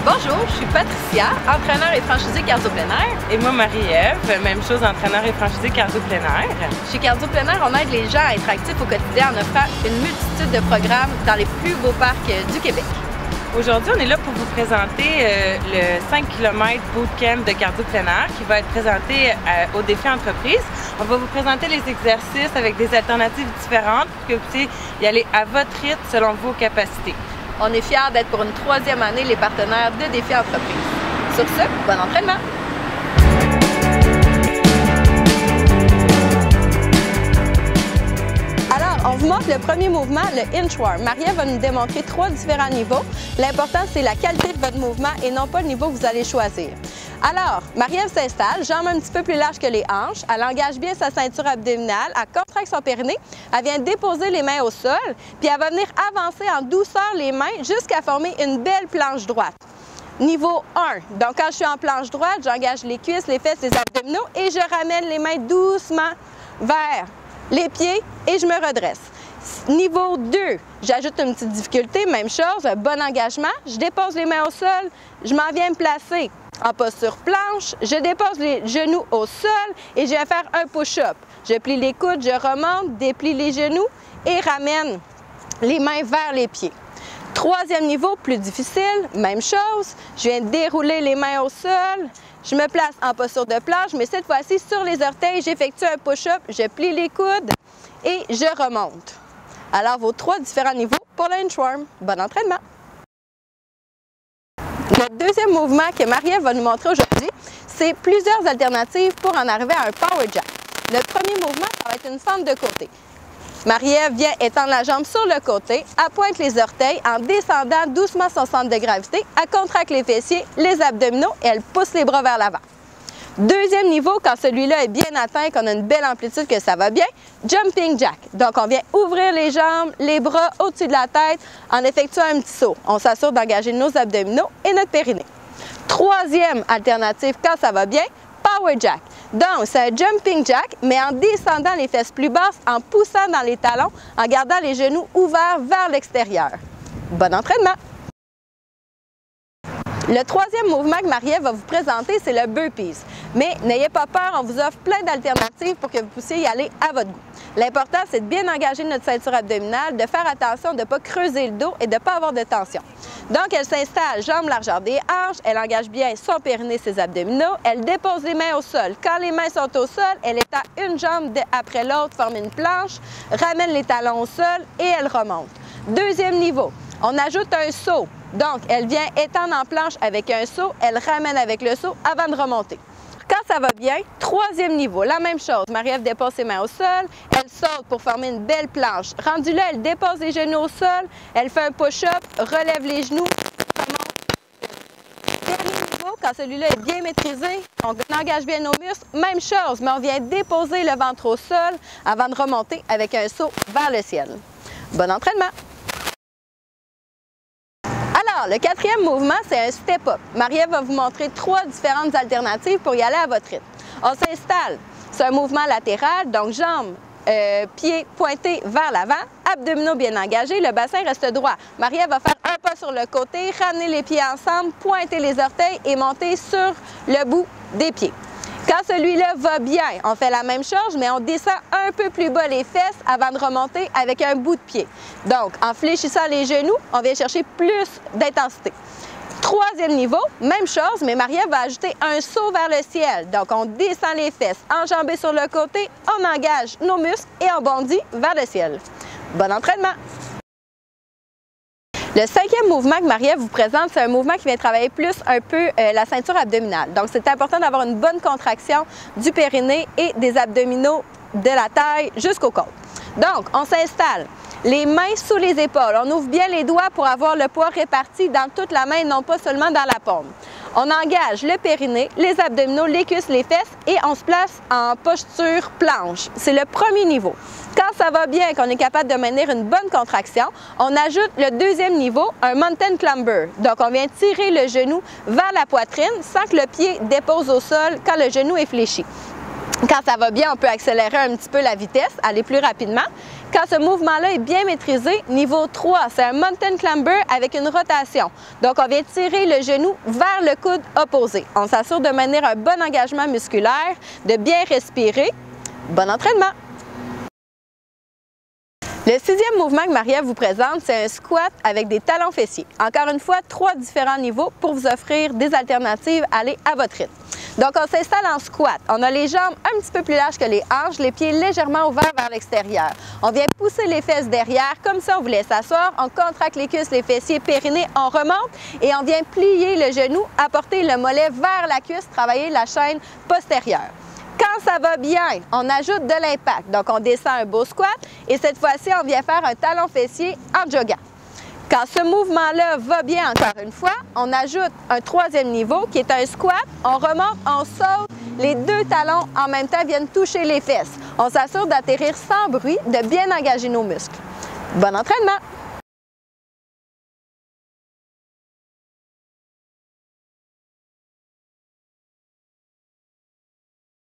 Bonjour, je suis Patricia, entraîneur et franchisée cardio plein air. Et moi, Marie-Ève, même chose, entraîneur et franchisée cardio plein air. Chez Cardio plein air, on aide les gens à être actifs au quotidien en offrant une multitude de programmes dans les plus beaux parcs du Québec. Aujourd'hui, on est là pour vous présenter le 5 km bootcamp de cardio plein air qui va être présenté au défi entreprise. On va vous présenter les exercices avec des alternatives différentes pour que vous puissiez y aller à votre rythme selon vos capacités. On est fiers d'être pour une 3e année les partenaires de Défi Entreprise. Sur ce, bon entraînement! Alors, on vous montre le premier mouvement, le inchworm. Marie-Ève va nous démontrer 3 différents niveaux. L'important, c'est la qualité de votre mouvement et non pas le niveau que vous allez choisir. Alors, Marie-Ève s'installe, jambes un petit peu plus larges que les hanches. Elle engage bien sa ceinture abdominale, elle contracte son périnée, elle vient déposer les mains au sol, puis elle va venir avancer en douceur les mains jusqu'à former une belle planche droite. Niveau 1, donc quand je suis en planche droite, j'engage les cuisses, les fesses, les abdominaux et je ramène les mains doucement vers les pieds et je me redresse. Niveau 2, j'ajoute une petite difficulté, même chose, un bon engagement, je dépose les mains au sol, je m'en viens me placer en posture planche, je dépose les genoux au sol et je vais faire un push-up. Je plie les coudes, je remonte, déplie les genoux et ramène les mains vers les pieds. 3e niveau, plus difficile, même chose, je viens dérouler les mains au sol, je me place en posture de planche, mais cette fois-ci sur les orteils, j'effectue un push-up, je plie les coudes et je remonte. Alors, vos 3 différents niveaux pour le inchworm. Bon entraînement! Le deuxième mouvement que Marie-Ève va nous montrer aujourd'hui, c'est plusieurs alternatives pour en arriver à un power jack. Le premier mouvement, ça va être une fente de côté. Marie-Ève vient étendre la jambe sur le côté, elle pointe les orteils en descendant doucement son centre de gravité, elle contracte les fessiers, les abdominaux et elle pousse les bras vers l'avant. Deuxième niveau, quand celui-là est bien atteint, qu'on a une belle amplitude, que ça va bien, jumping jack. Donc, on vient ouvrir les jambes, les bras au-dessus de la tête en effectuant un petit saut. On s'assure d'engager nos abdominaux et notre périnée. 3e alternative, quand ça va bien, power jack. Donc, c'est un jumping jack, mais en descendant les fesses plus basses, en poussant dans les talons, en gardant les genoux ouverts vers l'extérieur. Bon entraînement! Le 3e mouvement que Marie-Ève va vous présenter, c'est le burpees. Mais n'ayez pas peur, on vous offre plein d'alternatives pour que vous puissiez y aller à votre goût. L'important, c'est de bien engager notre ceinture abdominale, de faire attention de ne pas creuser le dos et de ne pas avoir de tension. Donc, elle s'installe, jambes largeur des hanches, elle engage bien son périnée, ses abdominaux, elle dépose les mains au sol. Quand les mains sont au sol, elle étend une jambe après l'autre, forme une planche, ramène les talons au sol et elle remonte. 2e niveau, on ajoute un saut. Donc, elle vient étendre en planche avec un saut, elle ramène avec le saut avant de remonter. Quand ça va bien, 3e niveau, la même chose. Marie-Ève dépose ses mains au sol, elle saute pour former une belle planche. Rendue là, elle dépose les genoux au sol, elle fait un push-up, relève les genoux, remonte. Dernier niveau, quand celui-là est bien maîtrisé, on engage bien nos muscles, même chose, mais on vient déposer le ventre au sol avant de remonter avec un saut vers le ciel. Bon entraînement! Alors, le 4e mouvement, c'est un step-up. Marie-Ève va vous montrer 3 différentes alternatives pour y aller à votre rythme. On s'installe. C'est un mouvement latéral, donc jambes, pieds pointés vers l'avant, abdominaux bien engagés, le bassin reste droit. Marie-Ève va faire un pas sur le côté, ramener les pieds ensemble, pointer les orteils et monter sur le bout des pieds. Quand celui-là va bien, on fait la même chose, mais on descend un peu plus bas les fesses avant de remonter avec un bout de pied. Donc, en fléchissant les genoux, on vient chercher plus d'intensité. 3e niveau, même chose, mais Marie-Ève va ajouter un saut vers le ciel. Donc, on descend les fesses, enjambées sur le côté, on engage nos muscles et on bondit vers le ciel. Bon entraînement! Le 5e mouvement que Marie-Ève vous présente, c'est un mouvement qui vient travailler plus un peu la ceinture abdominale. Donc, c'est important d'avoir une bonne contraction du périnée et des abdominaux de la taille jusqu'aux côtes. Donc, on s'installe. Les mains sous les épaules. On ouvre bien les doigts pour avoir le poids réparti dans toute la main, non pas seulement dans la paume. On engage le périnée, les abdominaux, les cuisses, les fesses et on se place en posture planche. C'est le premier niveau. Quand ça va bien, qu'on est capable de maintenir une bonne contraction, on ajoute le 2e niveau, un mountain climber. Donc, on vient tirer le genou vers la poitrine sans que le pied dépose au sol quand le genou est fléchi. Quand ça va bien, on peut accélérer un petit peu la vitesse, aller plus rapidement. Quand ce mouvement-là est bien maîtrisé, niveau 3, c'est un mountain climber avec une rotation. Donc, on vient tirer le genou vers le coude opposé. On s'assure de maintenir un bon engagement musculaire, de bien respirer. Bon entraînement! Le 6e mouvement que Marie-Ève vous présente, c'est un squat avec des talons fessiers. Encore une fois, 3 différents niveaux pour vous offrir des alternatives, aller à votre rythme. Donc, on s'installe en squat. On a les jambes un petit peu plus larges que les hanches, les pieds légèrement ouverts vers l'extérieur. On vient pousser les fesses derrière, comme ça on vous laisse asseoir. On contracte les cuisses, les fessiers, périnée, on remonte et on vient plier le genou, apporter le mollet vers la cuisse, travailler la chaîne postérieure. Quand ça va bien, on ajoute de l'impact. Donc, on descend un beau squat et cette fois-ci, on vient faire un talon fessier en joguant. Quand ce mouvement-là va bien, encore une fois, on ajoute un 3e niveau qui est un squat. On remonte, on saute, les 2 talons en même temps viennent toucher les fesses. On s'assure d'atterrir sans bruit, de bien engager nos muscles. Bon entraînement!